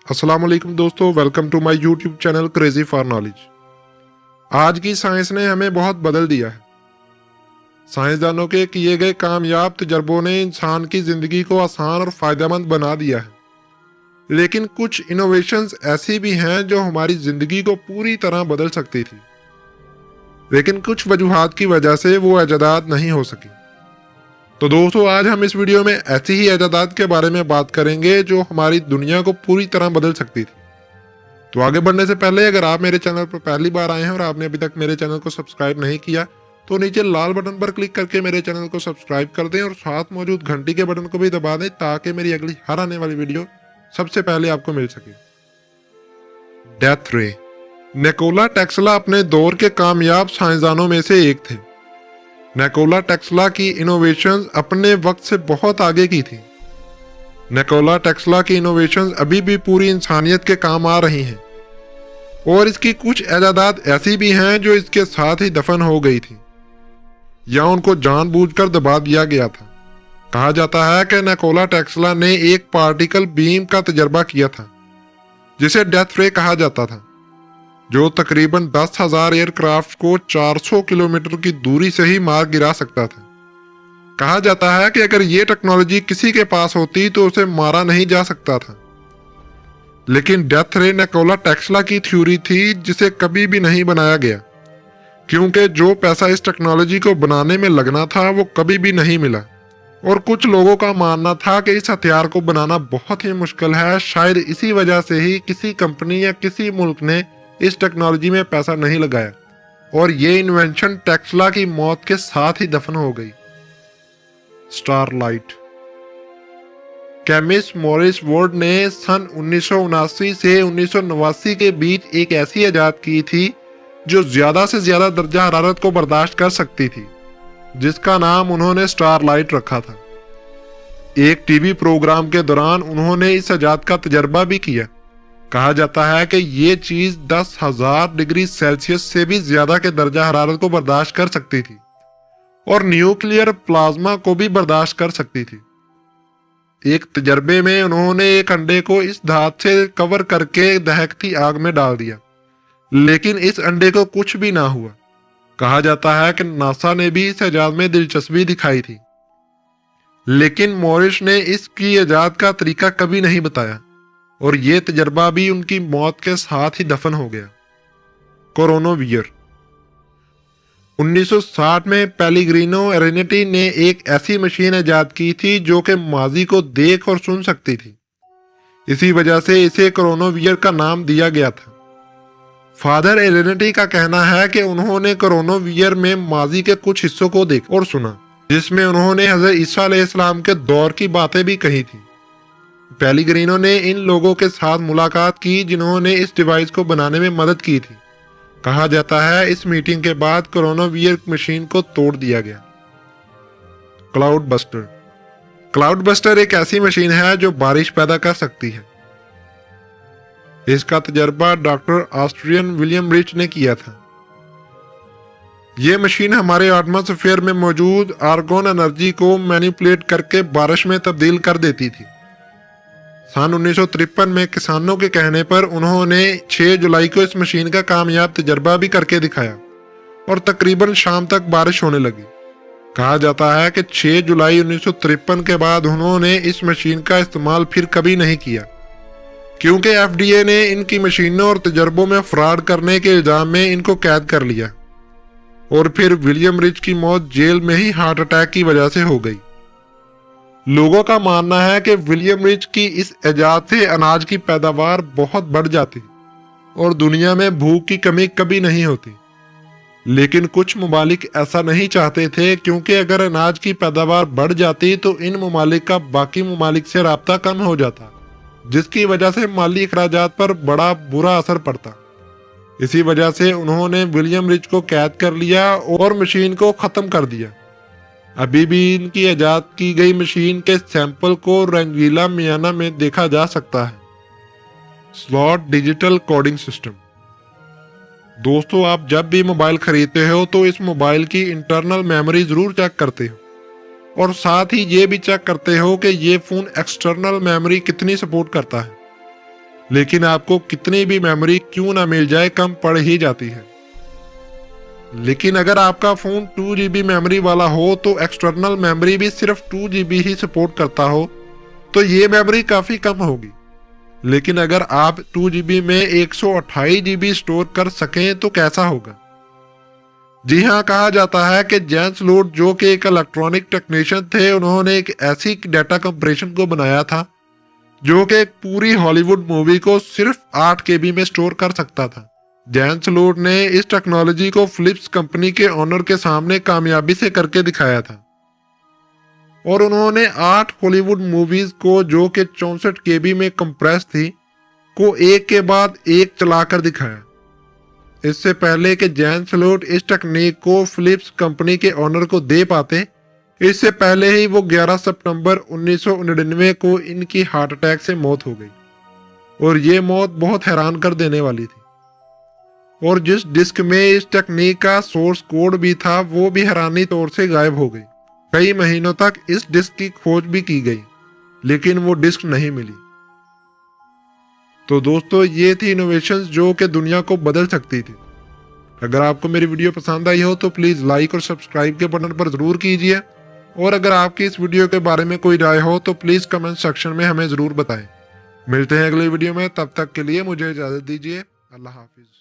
अस्सलाम वालेकुम दोस्तों, welcome to my YouTube channel crazy for knowledge. आज की साइंस ने हमें बहुत बदल दिया है। साइंसदानों के किए गए कामयाब तजर्बों ने इंसान की जिंदगी को आसान और फायदेमंद बना दिया है। लेकिन कुछ इनोवेशंस ऐसी भी हैं जो हमारी जिंदगी को पूरी तरह बदल सकती थी, लेकिन कुछ वजूहात की वजह से वो इजादात नहीं हो सकी। तो दोस्तों, आज हम इस वीडियो में ऐसी ही इजादात के बारे में बात करेंगे जो हमारी दुनिया को पूरी तरह बदल सकती थी। तो आगे बढ़ने से पहले अगर आप मेरे चैनल पर पहली बार आए हैं और आपने अभी तक मेरे चैनल को सब्सक्राइब नहीं किया तो नीचे लाल बटन पर क्लिक करके मेरे चैनल को सब्सक्राइब कर दें और साथ मौजूद घंटी के बटन को भी दबा दें ताकि मेरी अगली हर आने वाली वीडियो सबसे पहले आपको मिल सके। डेथ रे। निकोला टेस्ला अपने दौर के कामयाब साइंसदानों में से एक थे। निकोला टेस्ला की इनोवेशंस अपने वक्त से बहुत आगे की थी। निकोला टेस्ला की इनोवेशंस अभी भी पूरी इंसानियत के काम आ रही हैं और इसकी कुछ इजादात ऐसी भी हैं जो इसके साथ ही दफन हो गई थी या उनको जानबूझकर दबा दिया गया था। कहा जाता है कि निकोला टेस्ला ने एक पार्टिकल बीम का तजर्बा किया था जिसे डेथ रे कहा जाता था, जो तकरीबन 10,000 एयरक्राफ्ट को 400 किलोमीटर की दूरी से ही मार गिरा सकता था। कहा जाता है कि अगर ये टेक्नोलॉजी किसी के पास होती तो उसे मारा नहीं जा सकता था, लेकिन डेथ रे निकोला टेस्ला की थ्योरी थी जिसे कभी भी नहीं बनाया गया, क्योंकि जो पैसा इस टेक्नोलॉजी को बनाने में लगना था वो कभी भी नहीं मिला। और कुछ लोगों का मानना था कि इस हथियार को बनाना बहुत ही मुश्किल है। शायद इसी वजह से ही किसी कंपनी या किसी मुल्क ने इस टेक्नोलॉजी में पैसा नहीं लगाया और ये इन्वेंशन टेस्ला की मौत के साथ ही दफन हो गई। स्टारलाइट। केमिस्ट मॉरिस वुड ने सन 1979 से 1989 के बीच एक ऐसी इजाद की थी जो ज्यादा से ज्यादा दर्जा हरारत को बर्दाश्त कर सकती थी, जिसका नाम उन्होंने स्टारलाइट रखा था। एक टीवी प्रोग्राम के दौरान उन्होंने इस इजाद का तजर्बा भी किया। कहा जाता है कि ये चीज 10,000 डिग्री सेल्सियस से भी ज्यादा के दर्जा हरारत को बर्दाश्त कर सकती थी और न्यूक्लियर प्लाज्मा को भी बर्दाश्त कर सकती थी। एक तजर्बे में उन्होंने एक अंडे को इस धात से कवर करके दहकती आग में डाल दिया, लेकिन इस अंडे को कुछ भी ना हुआ। कहा जाता है कि नासा ने भी इस इजाद में दिलचस्पी दिखाई थी, लेकिन मॉरिस ने इसकी इजाद का तरीका कभी नहीं बताया और ये तजर्बा भी उनकी मौत के साथ ही दफन हो गया। कोरोनावीयर। 1960 में पेलेग्रिनो एरेनिटी ने एक ऐसी मशीन इजाद की थी जो कि माजी को देख और सुन सकती थी। इसी वजह से इसे कोरोनावीयर का नाम दिया गया था। फादर एरेनिटी का कहना है कि उन्होंने कोरोनावीयर में माजी के कुछ हिस्सों को देखा और सुना, जिसमें उन्होंने हजरत ईसा अलैहिस्सलाम के दौर की बातें भी कही थी। पेलेग्रिनो ने इन लोगों के साथ मुलाकात की जिन्होंने इस डिवाइस को बनाने में मदद की थी। कहा जाता है इस मीटिंग के बाद कोरोनावीयर मशीन को तोड़ दिया गया। Cloud buster. क्लाउड बस्टर एक ऐसी मशीन है जो बारिश पैदा कर सकती है। इसका तजर्बा डॉक्टर ऑस्ट्रियन विलियम रिच ने किया था। यह मशीन हमारे एटमॉस्फेयर में मौजूद आर्गन एनर्जी को मैनिपुलेट करके बारिश में तब्दील कर देती थी। सन 1953 में किसानों के कहने पर उन्होंने 6 जुलाई को इस मशीन का कामयाब तजर्बा भी करके दिखाया और तकरीबन शाम तक बारिश होने लगी। कहा जाता है कि 6 जुलाई 1953 के बाद उन्होंने इस मशीन का इस्तेमाल फिर कभी नहीं किया, क्योंकि FDA ने इनकी मशीनों और तजर्बों में फ्रॉड करने के इल्जाम में इनको कैद कर लिया और फिर विलियम रिच की मौत जेल में ही हार्ट अटैक की वजह से हो गई। लोगों का मानना है कि विलियम रिच की इस इजाद से अनाज की पैदावार बहुत बढ़ जाती और दुनिया में भूख की कमी कभी नहीं होती, लेकिन कुछ ममालिक ऐसा नहीं चाहते थे, क्योंकि अगर अनाज की पैदावार बढ़ जाती तो इन ममालिक का बाकी ममालिक से राब्ता कम हो जाता, जिसकी वजह से माली अखराजात पर बड़ा बुरा असर पड़ता। इसी वजह से उन्होंने विलियम रिच को कैद कर लिया और मशीन को खत्म कर दिया। अभी भी इनकी इजाद की गई मशीन के सैंपल को रंगीला मियाना में देखा जा सकता है। Slot digital coding system. दोस्तों, आप जब भी मोबाइल खरीदते हो तो इस मोबाइल की इंटरनल मेमोरी जरूर चेक करते हो और साथ ही ये भी चेक करते हो कि ये फोन एक्सटर्नल मेमोरी कितनी सपोर्ट करता है। لیکن آپ کو کتنی بھی میموری کیوں نہ مل جائے کم پڑ ہی جاتی ہے۔ لیکن اگر آپ کا فون 2 جی بی میموری والا ہو تو ایکسٹرنل میموری بھی صرف 2 جی بی ہی سپورٹ کرتا ہو تو یہ میموری کافی کم ہوگی۔ لیکن اگر آپ 2 جی بی میں 128 جی بی سٹور کر سکیں تو کیسا ہوگا؟ جی ہاں، کہا جاتا ہے کہ جیمس لوڈ جو کہ ایک الیکٹرانک ٹیکنیشین تھے، انہوں نے ایک ایسی ڈیٹا کمپریشن کو بنایا تھا جو کہ ایک پوری ہالی ووڈ مووی کو صرف 8 کے بی میں سٹور کر سکتا تھا۔ جیمس لوڈ نے اس ٹیکنالوجی کو فلپس کمپنی کے اونر کے سامنے کامیابی سے کر کے دکھایا تھا، اور انہوں نے 8 ہالی ووڈ موویز کو جو کہ 64 کے بی میں کمپریس تھی کو ایک کے بعد ایک چلا کر دکھایا۔ اس سے پہلے کہ جیمس لوڈ اس ٹیکنیک کو فلپس کمپنی کے اونر کو دے پاتے، اس سے پہلے ہی وہ 11 ستمبر 1999 کو ان کی ہارٹ اٹیک سے موت ہو گئی، اور یہ موت بہت حیران کر دینے والی تھی۔ اور جس ڈسک میں اس ٹیکنیک کا سورس کوڈ بھی تھا وہ بھی حیرانی طور سے غائب ہو گئی۔ کئی مہینوں تک اس ڈسک کی کھوج بھی کی گئی لیکن وہ ڈسک نہیں ملی۔ تو دوستو، یہ تھی انوویشنز جو کہ دنیا کو بدل سکتی تھی۔ اگر آپ کو میری ویڈیو پسند آئی ہو تو پلیز لائک اور سبسکرائب کے بٹن پر ضرور کیجیے، اور اگر آپ کی اس ویڈیو کے بارے میں کوئی رائے ہو تو پلیز کمنٹ سیکشن میں ہمیں ضرور بتائیں۔ ملتے ہیں اگلی ویڈیو میں، تب تک کے لیے مجھے اجازت دیجیے۔ اللہ حافظ۔